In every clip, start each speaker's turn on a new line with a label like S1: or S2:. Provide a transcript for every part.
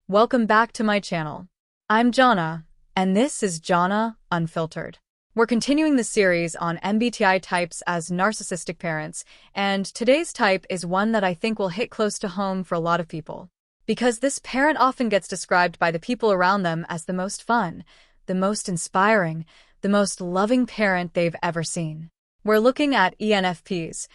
S1: Welcome back to my channel. I'm Jhonna, and this is Jhonna Unfiltered. We're continuing the series on MBTI types as narcissistic parents, and today's type is one that I think will hit close to home for a lot of people. Because this parent often gets described by the people around them as the most fun, the most inspiring, the most loving parent they've ever seen. We're looking at ENFPs,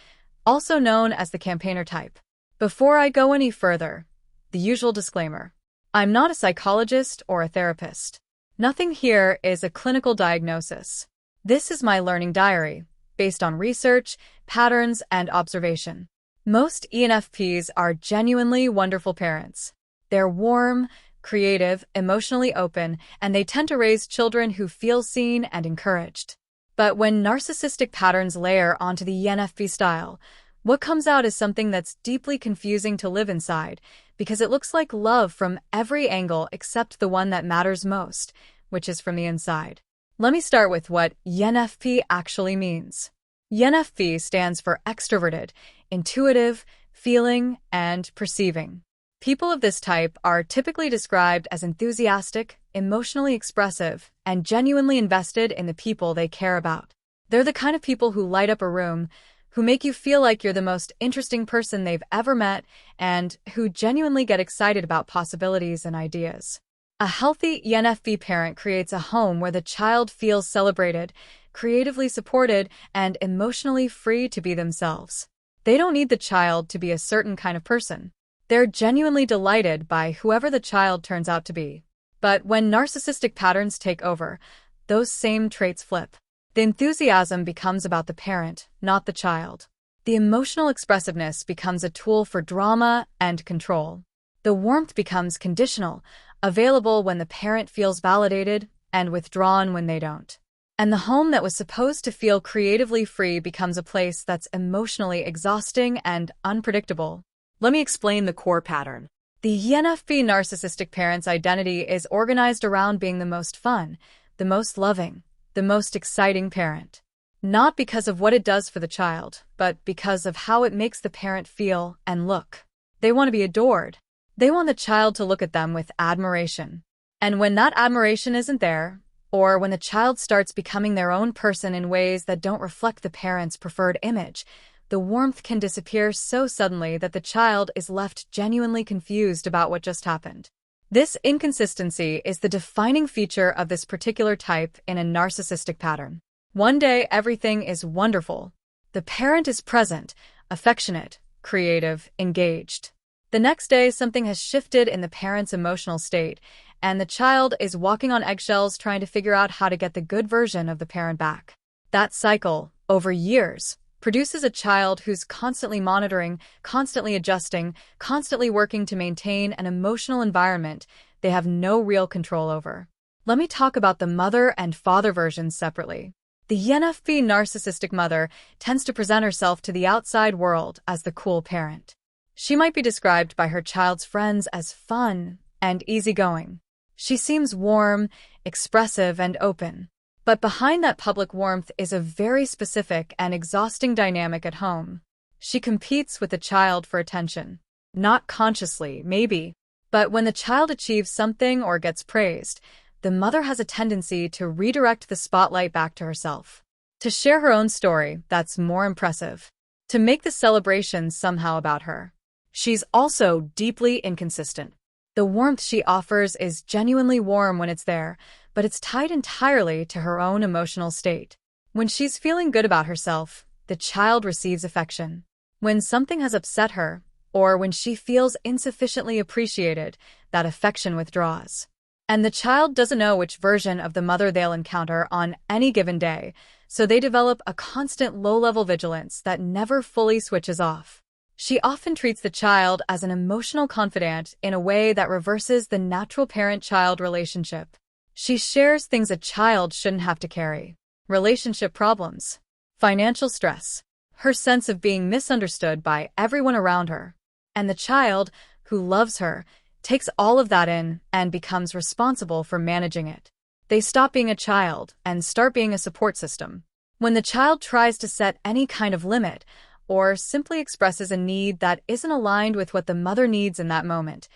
S1: also known as the campaigner type. Before I go any further, the usual disclaimer. I'm not a psychologist or a therapist. Nothing here is a clinical diagnosis. This is my learning diary, based on research, patterns, and observation. Most ENFPs are genuinely wonderful parents. They're warm, creative, emotionally open, and they tend to raise children who feel seen and encouraged. But when narcissistic patterns layer onto the ENFP style, what comes out is something that's deeply confusing to live inside, because it looks like love from every angle except the one that matters most, which is from the inside. Let me start with what ENFP actually means. ENFP stands for extroverted, intuitive, feeling, and perceiving. People of this type are typically described as enthusiastic, emotionally expressive, and genuinely invested in the people they care about. They're the kind of people who light up a room, who make you feel like you're the most interesting person they've ever met, and who genuinely get excited about possibilities and ideas. A healthy ENFP parent creates a home where the child feels celebrated, creatively supported, and emotionally free to be themselves. They don't need the child to be a certain kind of person. They're genuinely delighted by whoever the child turns out to be. But when narcissistic patterns take over, those same traits flip. The enthusiasm becomes about the parent, not the child. The emotional expressiveness becomes a tool for drama and control. The warmth becomes conditional, available when the parent feels validated, and withdrawn when they don't. And the home that was supposed to feel creatively free becomes a place that's emotionally exhausting and unpredictable. Let me explain the core pattern. The ENFP narcissistic parent's identity is organized around being the most fun, the most loving, the most exciting parent. Not because of what it does for the child, but because of how it makes the parent feel and look. They want to be adored. They want the child to look at them with admiration. And when that admiration isn't there, or when the child starts becoming their own person in ways that don't reflect the parent's preferred image, the warmth can disappear so suddenly that the child is left genuinely confused about what just happened. This inconsistency is the defining feature of this particular type in a narcissistic pattern. One day, everything is wonderful. The parent is present, affectionate, creative, engaged. The next day, something has shifted in the parent's emotional state, and the child is walking on eggshells trying to figure out how to get the good version of the parent back. That cycle, over years, produces a child who's constantly monitoring, constantly adjusting, constantly working to maintain an emotional environment they have no real control over. Let me talk about the mother and father versions separately. The ENFP narcissistic mother tends to present herself to the outside world as the cool parent. She might be described by her child's friends as fun and easygoing. She seems warm, expressive, and open. But behind that public warmth is a very specific and exhausting dynamic at home. She competes with the child for attention. Not consciously, maybe, but when the child achieves something or gets praised, the mother has a tendency to redirect the spotlight back to herself. To share her own story that's more impressive. To make the celebration somehow about her. She's also deeply inconsistent. The warmth she offers is genuinely warm when it's there, but it's tied entirely to her own emotional state. When she's feeling good about herself, the child receives affection. When something has upset her, or when she feels insufficiently appreciated, that affection withdraws. And the child doesn't know which version of the mother they'll encounter on any given day, so they develop a constant low-level vigilance that never fully switches off. She often treats the child as an emotional confidant in a way that reverses the natural parent-child relationship. She shares things a child shouldn't have to carry. Relationship problems, financial stress, her sense of being misunderstood by everyone around her. And the child, who loves her, takes all of that in and becomes responsible for managing it. They stop being a child and start being a support system. When the child tries to set any kind of limit, or simply expresses a need that isn't aligned with what the mother needs in that moment,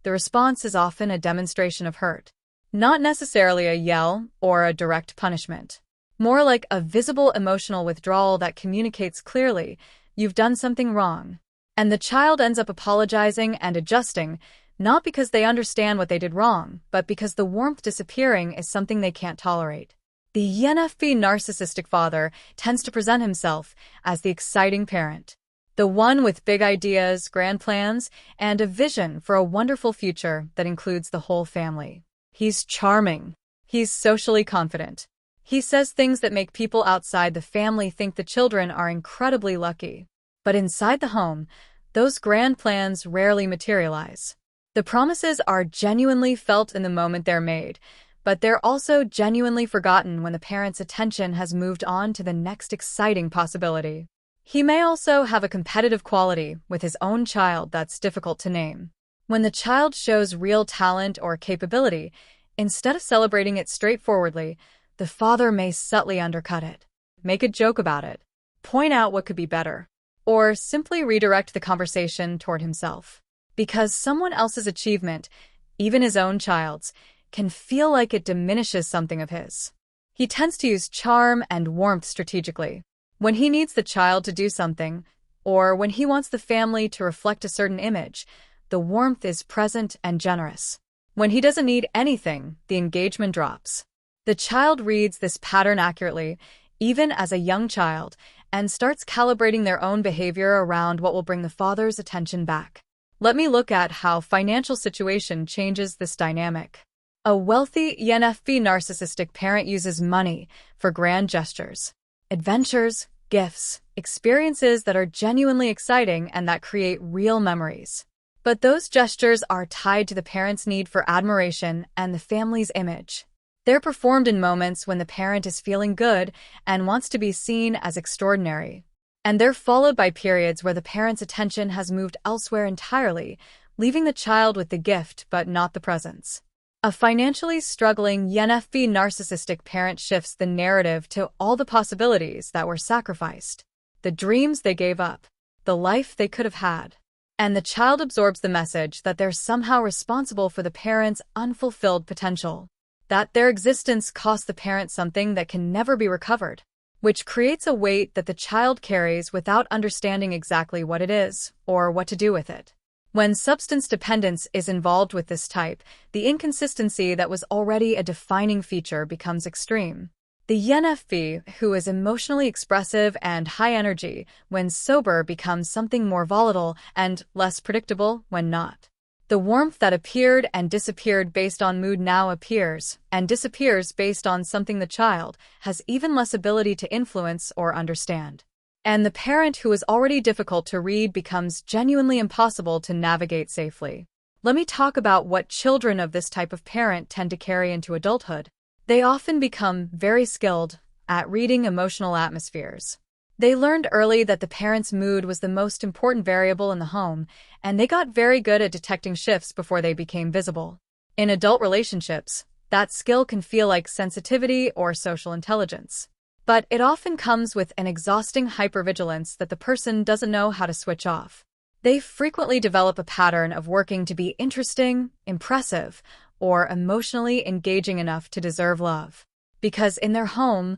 S1: the response is often a demonstration of hurt. Not necessarily a yell or a direct punishment. More like a visible emotional withdrawal that communicates clearly, "You've done something wrong." And the child ends up apologizing and adjusting, not because they understand what they did wrong, but because the warmth disappearing is something they can't tolerate. The ENFP narcissistic father tends to present himself as the exciting parent, the one with big ideas, grand plans, and a vision for a wonderful future that includes the whole family. He's charming. He's socially confident. He says things that make people outside the family think the children are incredibly lucky. But inside the home, those grand plans rarely materialize. The promises are genuinely felt in the moment they're made, but they're also genuinely forgotten when the parent's attention has moved on to the next exciting possibility. He may also have a competitive quality with his own child that's difficult to name. When the child shows real talent or capability, instead of celebrating it straightforwardly, the father may subtly undercut it, make a joke about it, point out what could be better, or simply redirect the conversation toward himself. Because someone else's achievement, even his own child's, can feel like it diminishes something of his. He tends to use charm and warmth strategically. When he needs the child to do something, or when he wants the family to reflect a certain image, the warmth is present and generous. When he doesn't need anything, the engagement drops. The child reads this pattern accurately, even as a young child, and starts calibrating their own behavior around what will bring the father's attention back. Let me look at how financial situation changes this dynamic. A wealthy ENFP narcissistic parent uses money for grand gestures, adventures, gifts, experiences that are genuinely exciting and that create real memories. But those gestures are tied to the parent's need for admiration and the family's image. They're performed in moments when the parent is feeling good and wants to be seen as extraordinary. And they're followed by periods where the parent's attention has moved elsewhere entirely, leaving the child with the gift but not the presence. A financially struggling ENFP narcissistic parent shifts the narrative to all the possibilities that were sacrificed, the dreams they gave up, the life they could have had. And the child absorbs the message that they're somehow responsible for the parent's unfulfilled potential, that their existence cost the parent something that can never be recovered, which creates a weight that the child carries without understanding exactly what it is or what to do with it. When substance dependence is involved with this type, the inconsistency that was already a defining feature becomes extreme. The ENFP, who is emotionally expressive and high energy when sober, becomes something more volatile and less predictable when not. The warmth that appeared and disappeared based on mood now appears and disappears based on something the child has even less ability to influence or understand. And the parent, who is already difficult to read, becomes genuinely impossible to navigate safely. Let me talk about what children of this type of parent tend to carry into adulthood. They often become very skilled at reading emotional atmospheres. They learned early that the parent's mood was the most important variable in the home, and they got very good at detecting shifts before they became visible. In adult relationships, that skill can feel like sensitivity or social intelligence. But it often comes with an exhausting hypervigilance that the person doesn't know how to switch off. They frequently develop a pattern of working to be interesting, impressive, or emotionally engaging enough to deserve love. Because in their home,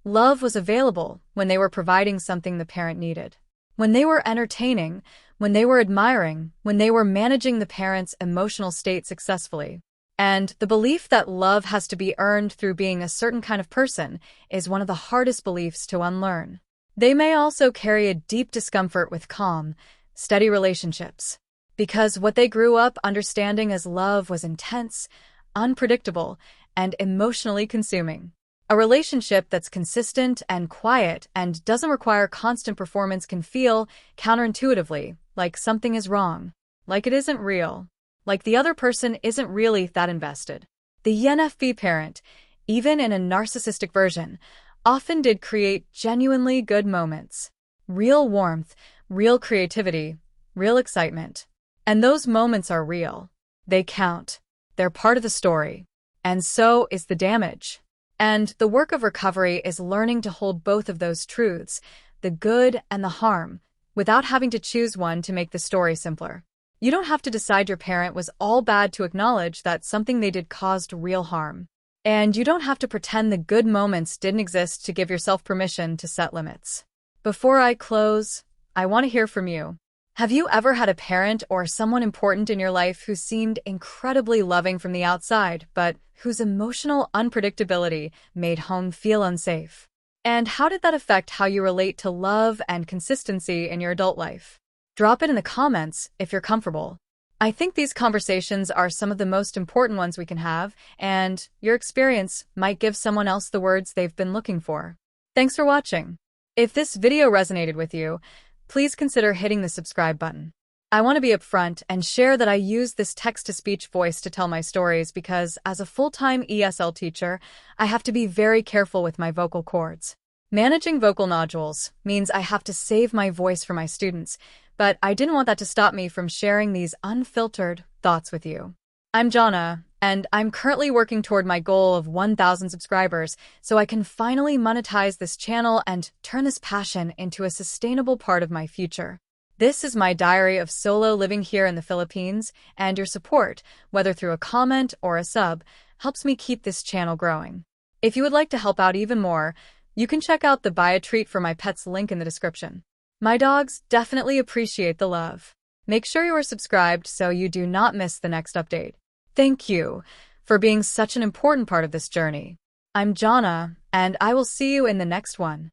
S1: love was available when they were providing something the parent needed. When they were entertaining, when they were admiring, when they were managing the parent's emotional state successfully. And the belief that love has to be earned through being a certain kind of person is one of the hardest beliefs to unlearn. They may also carry a deep discomfort with calm, steady relationships, because what they grew up understanding as love was intense, unpredictable, and emotionally consuming. A relationship that's consistent and quiet and doesn't require constant performance can feel, counterintuitively, like something is wrong, like it isn't real, like the other person isn't really that invested. The ENFP parent, even in a narcissistic version, often did create genuinely good moments. Real warmth, real creativity, real excitement. And those moments are real. They count. They're part of the story. And so is the damage. And the work of recovery is learning to hold both of those truths, the good and the harm, without having to choose one to make the story simpler. You don't have to decide your parent was all bad to acknowledge that something they did caused real harm. And you don't have to pretend the good moments didn't exist to give yourself permission to set limits. Before I close, I want to hear from you. Have you ever had a parent or someone important in your life who seemed incredibly loving from the outside, but whose emotional unpredictability made home feel unsafe? And how did that affect how you relate to love and consistency in your adult life? Drop it in the comments if you're comfortable. I think these conversations are some of the most important ones we can have, and your experience might give someone else the words they've been looking for. Thanks for watching. If this video resonated with you, please consider hitting the subscribe button. I want to be upfront and share that I use this text-to-speech voice to tell my stories because, as a full-time ESL teacher, I have to be very careful with my vocal cords. Managing vocal nodules means I have to save my voice for my students, but I didn't want that to stop me from sharing these unfiltered thoughts with you. I'm Jhonna, and I'm currently working toward my goal of 1,000 subscribers so I can finally monetize this channel and turn this passion into a sustainable part of my future. This is my diary of solo living here in the Philippines, and your support, whether through a comment or a sub, helps me keep this channel growing. If you would like to help out even more, you can check out the Buy a Treat for My Pets link in the description. My dogs definitely appreciate the love. Make sure you are subscribed so you do not miss the next update. Thank you for being such an important part of this journey. I'm Jhonna, and I will see you in the next one.